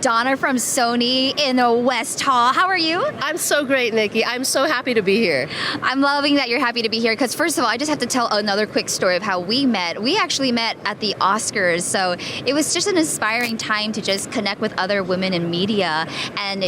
Donna from Sony in the West Hall. How are you? I'm so great, Nikki. I'm so happy to be here. I'm loving that you're happy to be here because first of all, I just have to tell another quick story of how we met. We actually met at the Oscars, so it was just an inspiring time to just connect with other women in media and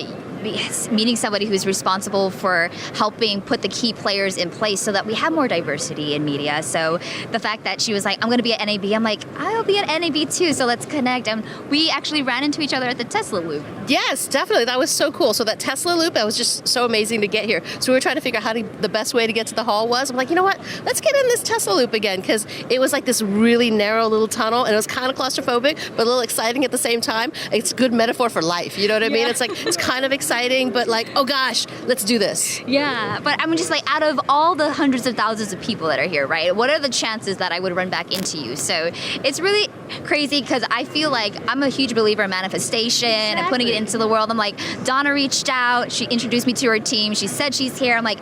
meeting somebody who's responsible for helping put the key players in place so that we have more diversity in media. So the fact that she was like, I'm going to be at NAB, I'm like, I'll be at NAB too, so let's connect. And we actually ran into each other at the Tesla Loop. Yes, definitely. That was so cool. So that Tesla Loop, that was just so amazing to get here. So we were trying to figure out the best way to get to the hall was. I'm like, you know what? Let's get in this Tesla Loop again because it was like this really narrow little tunnel and it was kind of claustrophobic, but a little exciting at the same time. It's a good metaphor for life. You know what I mean? It's like, it's kind of exciting, but like, oh gosh, let's do this. Yeah, but I'm just like, out of all the hundreds of thousands of people that are here, right? What are the chances that I would run back into you? So it's really crazy because I feel like I'm a huge believer in manifestation and putting it into the world. I'm like, Donna reached out, she introduced me to her team, she said she's here. I'm like,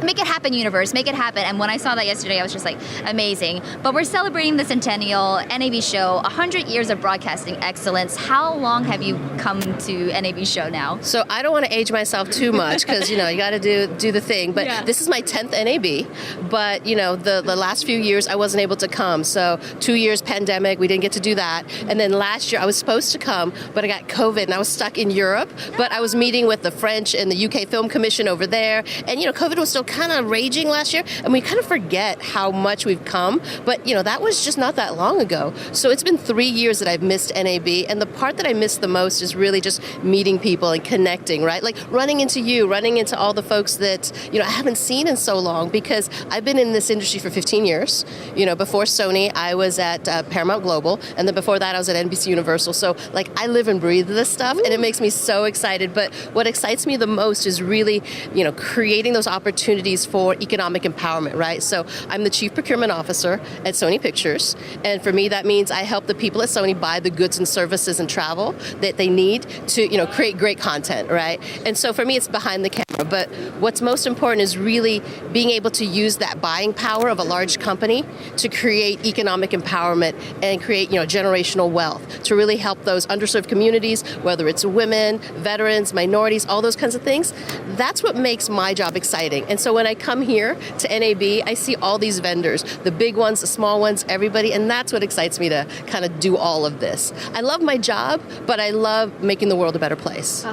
make it happen, universe, make it happen. And when I saw that yesterday, I was just like, amazing. But we're celebrating the centennial NAB Show, 100 years of broadcasting excellence. How long have you come to NAB Show now? So I don't want to age myself too much because, you know, you got to do the thing. But This is my 10th NAB. But, you know, the last few years I wasn't able to come. So 2 years pandemic, we didn't get to do that. And then last year I was supposed to come, but I got COVID and I was stuck in Europe. But I was meeting with the French and the UK Film Commission over there. And, you know, COVID was still kind of raging last year, and we kind of forget how much we've come, but you know, that was just not that long ago. So it's been 3 years that I've missed NAB, and the part that I miss the most is really just meeting people and connecting, right? Like running into you, running into all the folks that, you know, I haven't seen in so long because I've been in this industry for 15 years. You know, before Sony, I was at Paramount Global, and then before that, I was at NBC Universal. So like, I live and breathe this stuff, and it makes me so excited. But what excites me the most is really, you know, creating those opportunities for economic empowerment, right? So I'm the Chief Procurement Officer at Sony Pictures, and for me that means I help the people at Sony buy the goods and services and travel that they need to, you know, create great content, right? And so for me it's behind the camera, but what's most important is really being able to use that buying power of a large company to create economic empowerment and create, you know, generational wealth to really help those underserved communities, whether it's women, veterans, minorities, all those kinds of things. That's what makes my job exciting. And so when I come here to NAB, I see all these vendors, the big ones, the small ones, everybody, and that's what excites me to kind of do all of this. I love my job, but I love making the world a better place.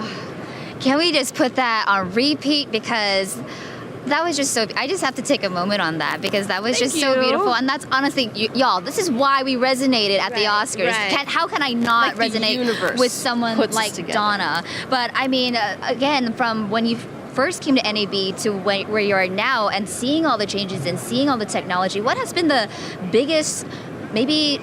Can we just put that on repeat? Because that was just so, I just have to take a moment on that because that was so beautiful. And that's honestly, y'all, this is why we resonated at the Oscars. How can I not resonate with someone like Donna? But I mean, again, from when you first came to NAB to where you are now and seeing all the changes and seeing all the technology, what has been the biggest, maybe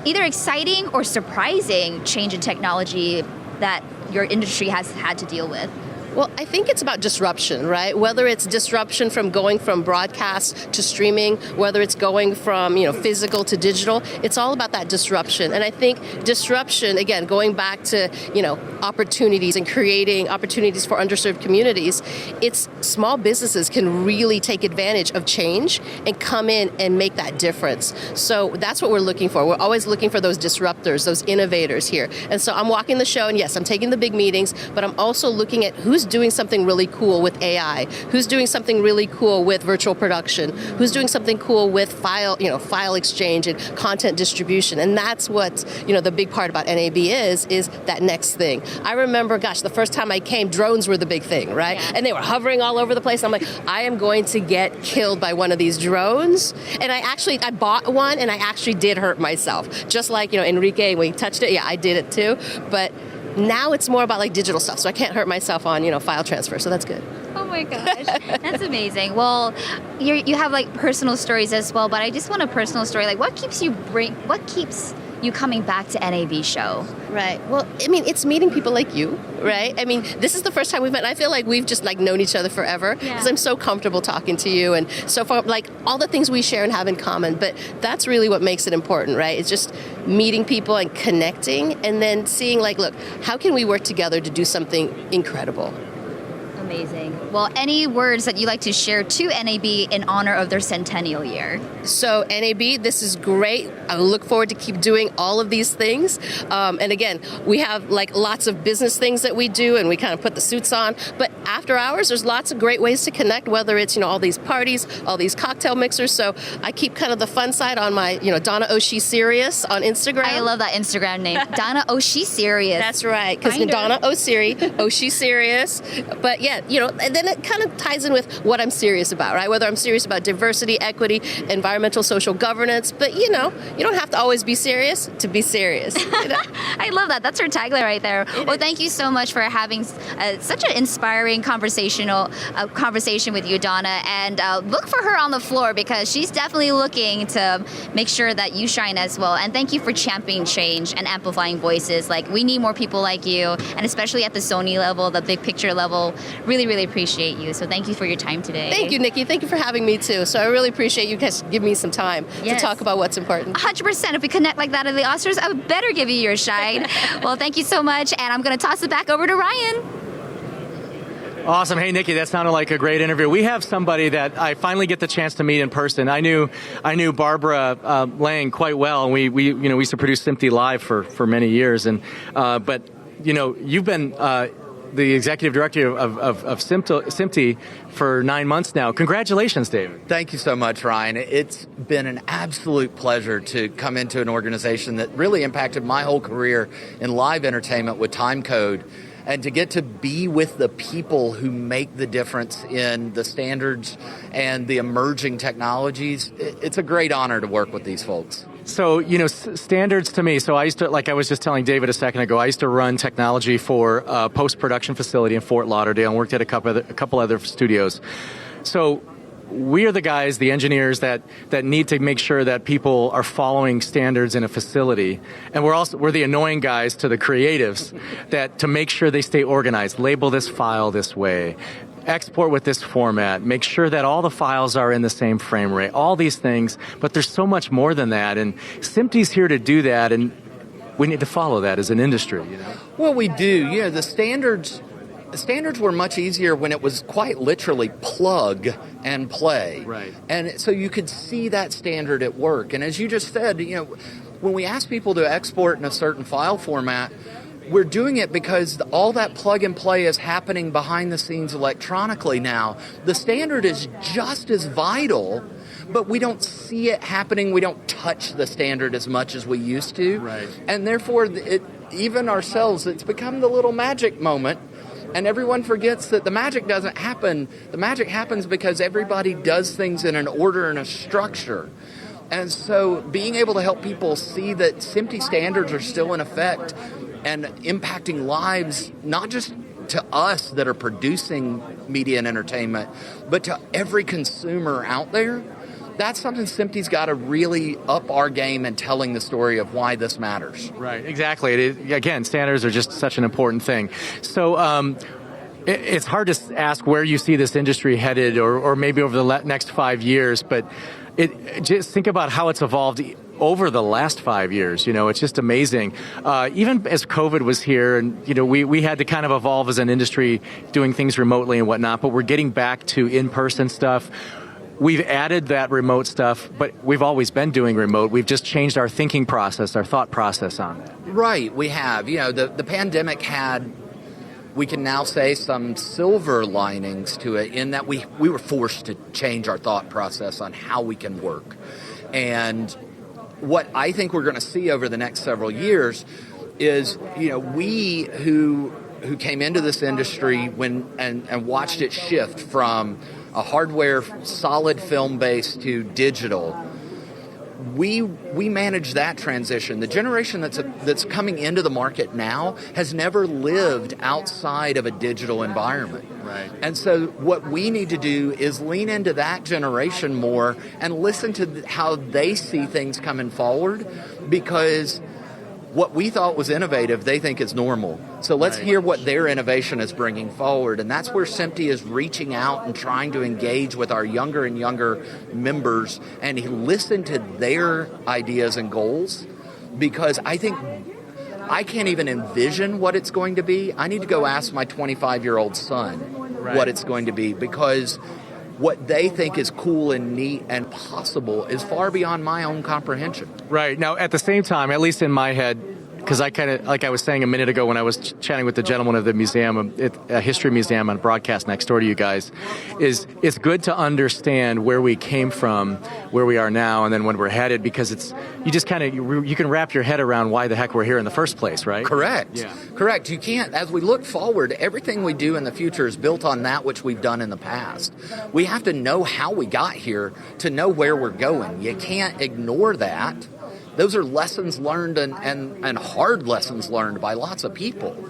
either exciting or surprising change in technology that your industry has had to deal with? Well, I think it's about disruption, right? Whether it's disruption from going from broadcast to streaming, whether it's going from, you know, physical to digital, it's all about that disruption. And I think disruption, again, going back to, you know, opportunities and creating opportunities for underserved communities, it's small businesses can really take advantage of change and come in and make that difference. So that's what we're looking for. We're always looking for those disruptors, those innovators here. And so I'm walking the show, and yes, I'm taking the big meetings, but I'm also looking at who's doing something really cool with AI, who's doing something really cool with virtual production, who's doing something cool with file exchange and content distribution. And that's what, you know, the big part about NAB is that next thing. I remember, gosh, the first time I came, drones were the big thing, right? Yeah. And they were hovering all over the place. I'm like, I am going to get killed by one of these drones. And I bought one, and I actually did hurt myself. Just like, you know, Enrique, when he touched it, yeah, I did it too. But now it's more about like digital stuff, so I can't hurt myself on, you know, file transfer, so that's good. Oh my gosh, that's amazing. Well, you have like personal stories as well, but I just want a personal story. Like, what keeps you coming back to NAB Show? Right. Well, I mean, it's meeting people like you, right? I mean, this is the first time we've met, and I feel like we've just like known each other forever because I'm so comfortable talking to you, and so far, like all the things we share and have in common. But that's really what makes it important, right? It's just meeting people and connecting, and then seeing like, look, how can we work together to do something incredible? Amazing. Well, any words that you like to share to NAB in honor of their centennial year? So NAB, this is great. I look forward to keep doing all of these things. And again, we have like lots of business things that we do, and we kind of put the suits on. But after hours, there's lots of great ways to connect, whether it's, all these parties, all these cocktail mixers. So I keep kind of the fun side on my, Donna Oshie Serious on Instagram. I love that Instagram name, Donna Oshie Serious. That's right, because Donna Oshie Serious. But yeah, and then it kind of ties in with what I'm serious about, right? Whether I'm serious about diversity, equity, environmental, social governance. But you don't have to always be serious to be serious. I love that. That's her tagline right there. Well, thank you so much for having such an inspiring conversation with you, Donna. And look for her on the floor, because she's definitely looking to make sure that you shine as well. And thank you for championing change and amplifying voices. Like, we need more people like you, and especially at the Sony level, the big picture level. Really, really appreciate you. So thank you for your time today. Thank you, Nikki. Thank you for having me too. So I really appreciate you guys giving me some time to talk about what's important. 100%. If we connect like that at the Oscars, I would better give you your shine. Well, thank you so much. And I'm going to toss it back over to Ryan. Awesome. Hey, Nikki, that sounded like a great interview. We have somebody that I finally get the chance to meet in person. I knew Barbara Lang quite well, and we used to produce SMPTE Live for many years. And but you've been the executive director of SMPTE for 9 months now. Congratulations, David. Thank you so much, Ryan. It's been an absolute pleasure to come into an organization that really impacted my whole career in live entertainment with Timecode, and to get to be with the people who make the difference in the standards and the emerging technologies. It's a great honor to work with these folks. So, standards to me, so I used to, like I was just telling David a second ago, I used to run technology for a post-production facility in Fort Lauderdale and worked at a couple other studios. So we are the guys, the engineers that need to make sure that people are following standards in a facility. And we're the annoying guys to the creatives that to make sure they stay organized, label this file this way, export with this format, make sure that all the files are in the same frame rate, all these things. But there's so much more than that. And SMPTE's here to do that, and we need to follow that as an industry. Well, we do. The standards were much easier when it was quite literally plug and play. Right. And so you could see that standard at work. And as you just said, when we ask people to export in a certain file format, we're doing it because all that plug and play is happening behind the scenes electronically now. The standard is just as vital, but we don't see it happening. We don't touch the standard as much as we used to. Right. And therefore, even ourselves, it's become the little magic moment. And everyone forgets that the magic doesn't happen. The magic happens because everybody does things in an order and a structure. And so being able to help people see that SMPTE standards are still in effect and impacting lives, not just to us that are producing media and entertainment, but to every consumer out there, that's something SMPTE's got to really up our game in telling the story of why this matters. Right, exactly. Again, standards are just such an important thing. So it's hard to ask where you see this industry headed or maybe over the next 5 years, but just think about how it's evolved over the last 5 years. It's just amazing. Even as COVID was here, and we had to kind of evolve as an industry doing things remotely and whatnot, but we're getting back to in-person stuff. We've added that remote stuff, but we've always been doing remote. We've just changed our thinking process, our thought process on it. Right, we have. The pandemic had, we can now say, some silver linings to it in that we were forced to change our thought process on how we can work. And what I think we're going to see over the next several years is, we who came into this industry and watched it shift from a hardware solid film base to digital, we manage that transition. The generation that's coming into the market now has never lived outside of a digital environment. Right. And so what we need to do is lean into that generation more and listen to how they see things coming forward, because what we thought was innovative, they think is normal. So let's hear what their innovation is bringing forward. And that's where SMPTE is reaching out and trying to engage with our younger and younger members and listen to their ideas and goals, because I think I can't even envision what it's going to be. I need to go ask my 25-year-old son what it's going to be, because what they think is cool and neat and possible is far beyond my own comprehension. Right. Now, at the same time, at least in my head, because I kind of, like I was saying a minute ago when I was chatting with the gentleman of the museum, a history museum on broadcast next door to you guys, is it's good to understand where we came from, where we are now, and then when we're headed, because it's, you just kind of, you can wrap your head around why the heck we're here in the first place, right? Correct. Yeah. Correct. You can't, as we look forward, everything we do in the future is built on that which we've done in the past. We have to know how we got here to know where we're going. You can't ignore that. Those are lessons learned and hard lessons learned by lots of people.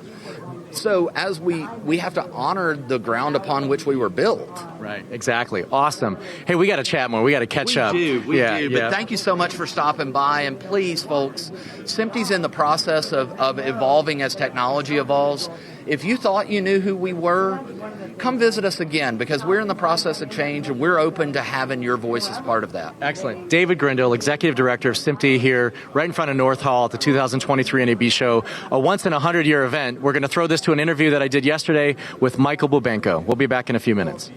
So as we have to honor the ground upon which we were built. Right, exactly. Awesome. Hey, we got to chat more. We got to catch up. We do. But thank you so much for stopping by. And please, folks, SMPTE's in the process of evolving as technology evolves. If you thought you knew who we were, come visit us again, because we're in the process of change and we're open to having your voice as part of that. Excellent. David Grindle, Executive Director of SMPTE, here right in front of North Hall at the 2023 NAB Show, a once-in-a-100-year event. We're going to throw this to an interview that I did yesterday with Michael Bubenko. We'll be back in a few minutes.